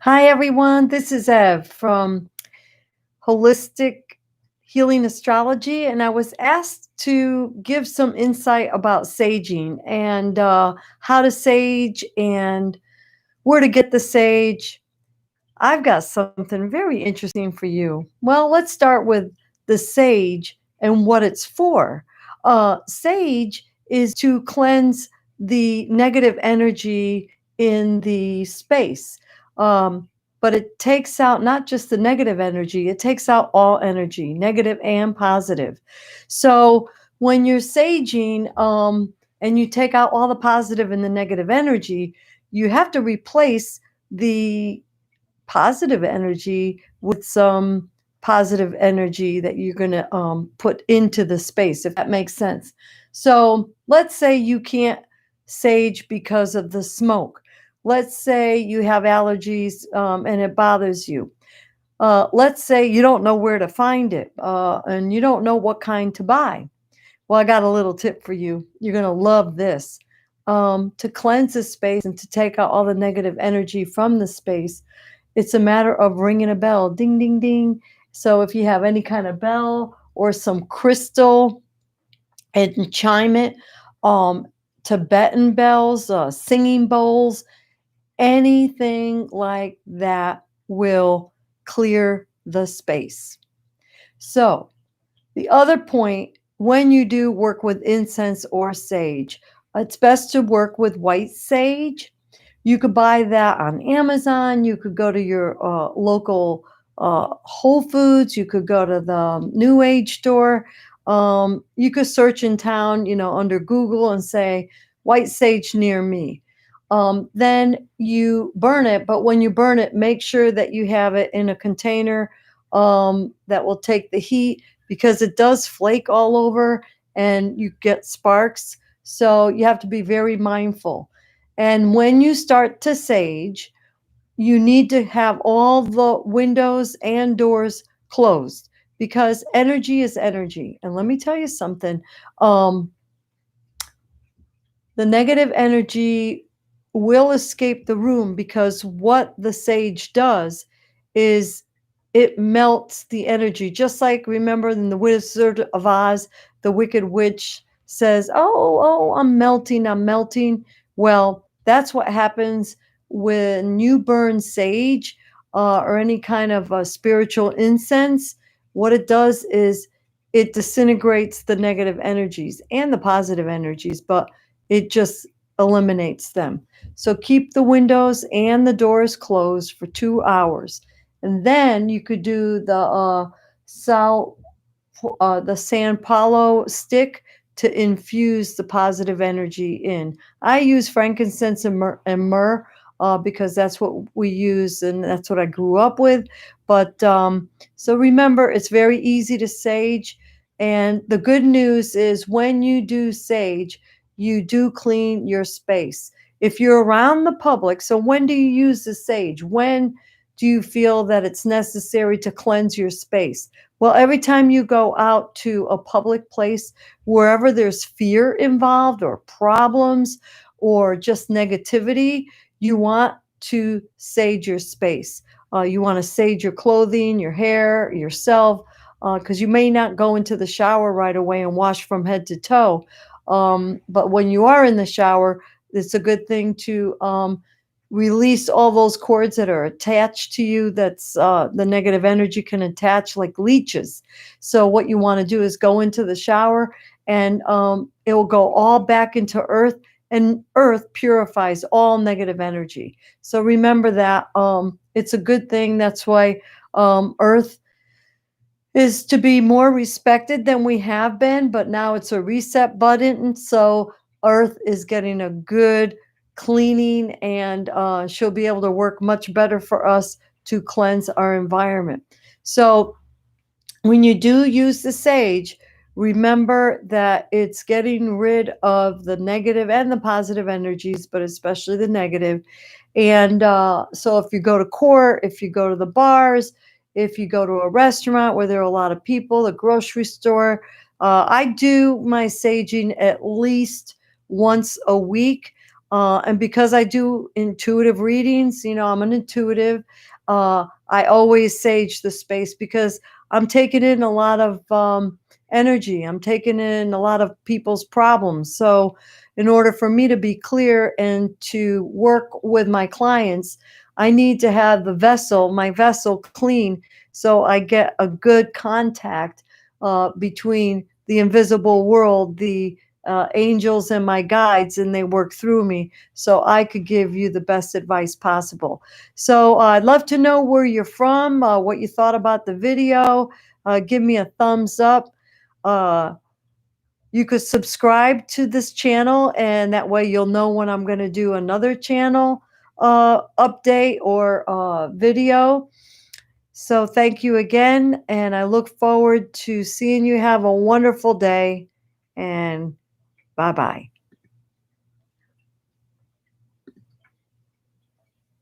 Hi, everyone. This is Ev from Holistic Healing Astrology, and I was asked to give some insight about saging and how to sage and where to get the sage. I've got something very interesting for you. Well, let's start with the sage and what it's for. Sage is to cleanse the negative energy in the space. Um, but it takes out not just the negative energy, it takes out all energy, negative and positive. So when you're saging and you take out all the positive and the negative energy, you have to replace the positive energy with some positive energy that you're going to put into the space, if that makes sense. So let's say you can't sage because of the smoke. Let's say you have allergies and it bothers you. Let's say you don't know where to find it and you don't know what kind to buy. Well, I got a little tip for you. You're going to love this. To cleanse the space and to take out all the negative energy from the space, it's a matter of ringing a bell, ding, ding, ding. So if you have any kind of bell or some crystal and chime it, um, Tibetan bells, singing bowls, anything like that will clear the space. So the other point, when you do work with incense or sage, it's best to work with white sage. You could buy that on Amazon. You could go to your local Whole Foods. You could go to the New Age store. You could search in town, under Google and say white sage near me. Then you burn it, but when you burn it, make sure that you have it in a container that will take the heat because it does flake all over and you get sparks. So you have to be very mindful. And when you start to sage, you need to have all the windows and doors closed because energy is energy. And let me tell you something, um, the negative energy will escape the room because what the sage does is it melts the energy. Just like, remember in The Wizard of Oz, the Wicked Witch says, oh, I'm melting, I'm melting. Well, that's what happens when you burn sage or any kind of spiritual incense. What it does is it disintegrates the negative energies and the positive energies, but it just eliminates them. So keep the windows and the doors closed for 2 hours. And then you could do the San Paulo stick to infuse the positive energy in. I use frankincense and myrrh because that's what we use and that's what I grew up with. But so remember, it's very easy to sage. And the good news is when you do sage, you do clean your space. If you're around the public, so when do you use the sage? When do you feel that it's necessary to cleanse your space? Well, every time you go out to a public place, wherever there's fear involved or problems or just negativity, you want to sage your space. You want to sage your clothing, your hair, yourself, because you may not go into the shower right away and wash from head to toe. But when you are in the shower, it's a good thing to release all those cords that are attached to you. That's the negative energy can attach like leeches. So what you want to do is go into the shower and it will go all back into earth, and earth purifies all negative energy. So remember that it's a good thing. That's why earth is to be more respected than we have been, but now it's a reset button. So Earth is getting a good cleaning, and she'll be able to work much better for us to cleanse our environment. So when you do use the sage, remember that it's getting rid of the negative and the positive energies, but especially the negative. And so if you go to court, if you go to the bars, if you go to a restaurant where there are a lot of people, a grocery store, I do my saging at least once a week. And because I do intuitive readings, I'm an intuitive. I always sage the space because I'm taking in a lot of energy. I'm taking in a lot of people's problems. So, in order for me to be clear and to work with my clients, I need to have my vessel clean, so I get a good contact between the invisible world, the angels and my guides, and they work through me so I could give you the best advice possible. So I'd love to know where you're from, what you thought about the video. Give me a thumbs up. Uh, you could subscribe to this channel, and that way you'll know when I'm going to do another channel update or video. So thank you again, and I look forward to seeing you. Have a wonderful day, and bye bye.